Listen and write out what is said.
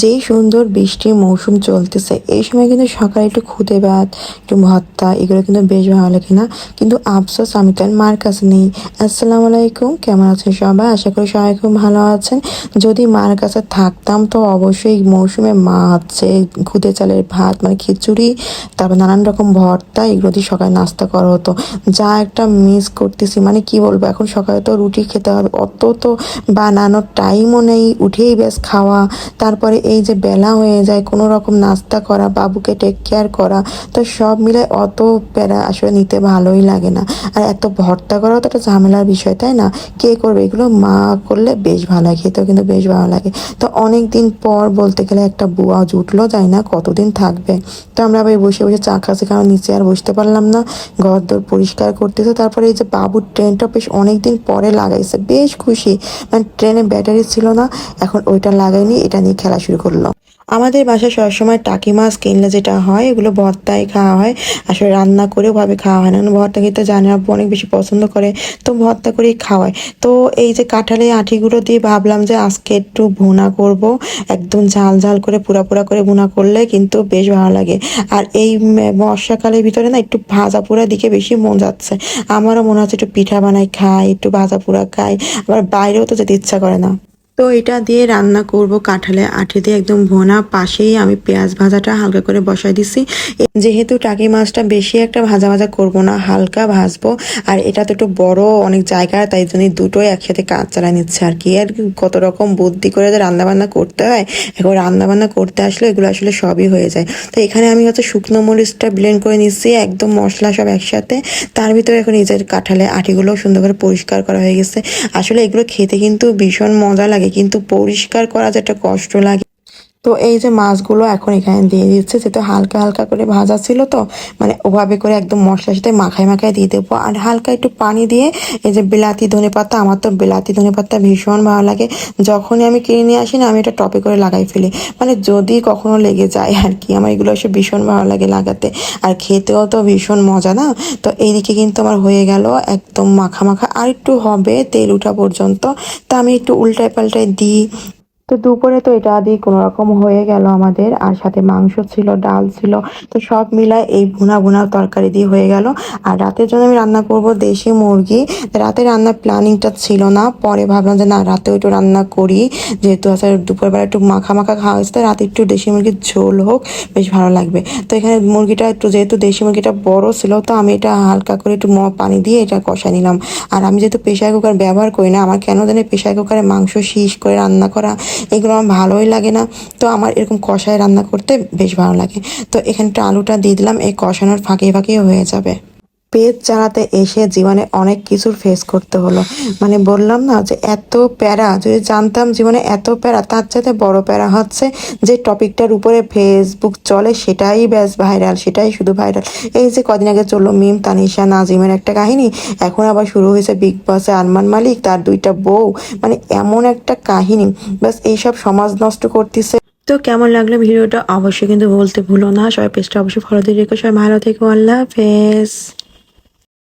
যেই সুন্দর বৃষ্টির মৌসুম চলতেছে এই সময় কিন্তু সকালে একটু খুদে ভাত, একটু ভর্তা এগুলো কিন্তু বেশ ভালো লাগে না? কিন্তু আফসোস আমি তো আর মার কাছে নেই। আসসালামু আলাইকুম, কেমন আছেন সবাই? আশা করি সবাই খুব ভালো আছেন। যদি মার কাছে থাকতাম তো অবশ্যই মৌসুমে মা হচ্ছে খুদে চালের ভাত মানে খিচুড়ি, তারপর নানান রকম ভর্তা এগুলো দিয়ে সকালে নাস্তা করা হতো। যা একটা মিস করতেছি, মানে কি বলবো, এখন সকালে তো রুটি খেতে হবে, অত তো বানানোর টাইমও নেই, উঠেই ব্যাস খাওয়া। তারপরে এই যে বেলা হয়ে যায়, কোনো রকম নাস্তা করা, বাবুকে টেক কেয়ার করা, তো সব মিলে অত প্যারা আসলে নিতে ভালোই লাগে না। আর এত ভর্তা করাও তো একটা ঝামেলার বিষয়, তাই না? কে করবে এগুলো? মা করলে বেশ ভালো লাগে, খেতেও কিন্তু বেশ ভালো লাগে। তো অনেক দিন পর বলতে গেলে একটা বুয়া জুটলো, যায় না কতদিন থাকবে। তো আমরা আবার বসে বসে চা খাচ্ছি, কারণ নিচে আর বসতে পারলাম না, ঘর দোর পরিষ্কার করতেছে। তারপরে এই যে বাবুর ট্রেনটা বেশ অনেকদিন পরে লাগাইছে, বেশ খুশি। মানে ট্রেনে ব্যাটারি ছিল না, এখন ওইটা লাগাইনি, এটা নিয়ে খেলা শুরু করলো। আমাদের বাসায় সবসময় টাকি মাছ কিনলে যেটা হয়, এগুলো ভর্তায় খাওয়া হয়, আসলে রান্না করেও ভাবে খাওয়া হয় না। ভর্তা খেতে জানি আব্বু অনেক বেশি পছন্দ করে, তো ভর্তা করেই খাওয়ায়। তো এই যে কাঁঠালের আঠিগুলো দিয়ে ভাবলাম যে আজকে একটু ভুনা করব, একদম ঝাল ঝাল করে পুরা পুরা করে ভুনা করলে কিন্তু বেশ ভালো লাগে। আর এই বর্ষাকালের ভিতরে না একটু ভাজা পোড়া দিকে বেশি মন যাচ্ছে। আমারও মনে হচ্ছে একটু পিঠা বানাই খাই, একটু ভাজা পোড়া খাই, আবার বাইরেও তো যেতে ইচ্ছা করে না। তো এটা দিয়ে রান্না করব কাঁঠালের আঠি দিয়ে একদম ভোনা। পাশেই আমি পেঁয়াজ ভাজাটা হালকা করে বসাই দিছি। যেহেতু টাকি মাছটা বেশি একটা ভাজা ভাজা করব না, হালকা ভাজবো। আর এটা তো একটু বড় অনেক জায়গা, তাই জন্য দুটোই একসাথে কাজ চালা নিচ্ছে আর কি। আর কত রকম বুদ্ধি করে যে রান্না বান্না করতে হয়, এখন রান্না বান্না করতে আসলে এগুলো আসলে সবই হয়ে যায়। তো এখানে আমি হচ্ছে শুকনো মরিচটা ব্লেন্ড করে নিচ্ছি, একদম মশলা সব একসাথে। তার ভিতরে এখন এই যে কাঁঠালের আঠিগুলো সুন্দর করে পরিষ্কার করা হয়ে গেছে। আসলে এগুলো খেতে কিন্তু ভীষণ মজা লাগে, কিন্তু পরিষ্কার করা যে একটা কষ্ট লাগে। তো এই যে মাছগুলো এখন এখানে দিয়ে দিচ্ছে, যেহেতু হালকা হালকা করে ভাজা ছিল, তো মানে ওভাবে করে একদম মশলার সাথে মাখায় মাখায় দিয়ে দেবো। আর হালকা একটু পানি দিয়ে এই যে বিলাতি ধনেপাতা, আমার তো বিলাতি ধনেপাতা ভীষণ ভালো লাগে। যখনই আমি কিনে নিয়ে আসি না, আমি এটা টপে করে লাগাই ফেলি, মানে যদি কখনো লেগে যায় আর কি। আমার এগুলো এসে ভীষণ ভালো লাগে লাগাতে, আর খেতেও তো ভীষণ মজা না? তো এইদিকে কিন্তু আমার হয়ে গেল একদম মাখা মাখা, আর একটু হবে তেল উঠা পর্যন্ত। তা আমি একটু উল্টায় পাল্টায় দিই। তো দুপুরে তো এটা দিয়ে কোনো রকম হয়ে গেল আমাদের, আর সাথে মাংস ছিল, ডাল ছিল। তো সব মিলায় এই ভুনা ভুনা তরকারি দিয়ে হয়ে গেল। আর রাতের জন্য আমি রান্না করব দেশি মুরগি। রাতে রান্নার প্ল্যানিংটা ছিল না, পরে ভাবলাম যে না, রাতেও একটু রান্না করি, যেহেতু আসলে দুপুরবেলা একটু মাখা মাখা খাওয়া হয়েছে, রাতে একটু দেশি মুরগির ঝোল হোক, বেশ ভালো লাগবে। তো এখানে মুরগিটা একটু, যেহেতু দেশি মুরগিটা বড় ছিল, তো আমি এটা হালকা করে একটু পানি দিয়ে এটা কষাই নিলাম। আর আমি যেহেতু প্রেশার কুকার ব্যবহার করি না, আমার কেন জানি প্রেশার কুকারে মাংস শীষ করে রান্না করা এগুলো আমার ভালোই লাগে না। তো আমার এরকম কষায় রান্না করতে বেশ ভালো লাগে। তো এখানটা আলুটা দিয়ে দিলাম, এই কষানোর ফাঁকে ফাঁকে হয়ে যাবে। পেট চালাতে এসে জীবনে অনেক কিছুর ফেস করতে হলো। মানে বললাম না যে এত প্যারা, যদি জানতাম জীবনে এত প্যারা, তার চাইতে বড় প্যারা হচ্ছে যে টপিকটার উপরে ফেসবুক চলে সেটাই ব্যাস ভাইরাল, সেটাই শুধু ভাইরাল। এই যে কদিন আগে চললো মিম তানিশা নাজিমের একটা কাহিনী, এখন আবার শুরু হয়েছে বিগ বসে আরমান মালিক তার দুইটা বউ, মানে এমন একটা কাহিনী, ব্যাস এইসব সমাজ নষ্ট করতেছে। তো কেমন লাগলো ভিডিওটা অবশ্যই কিন্তু বলতে ভুলো না। সবাই পেজটা অবশ্যই ফলো দিয়ে রেখো। সবাই ভালো থেকো, আল্লাহ হাফেজ।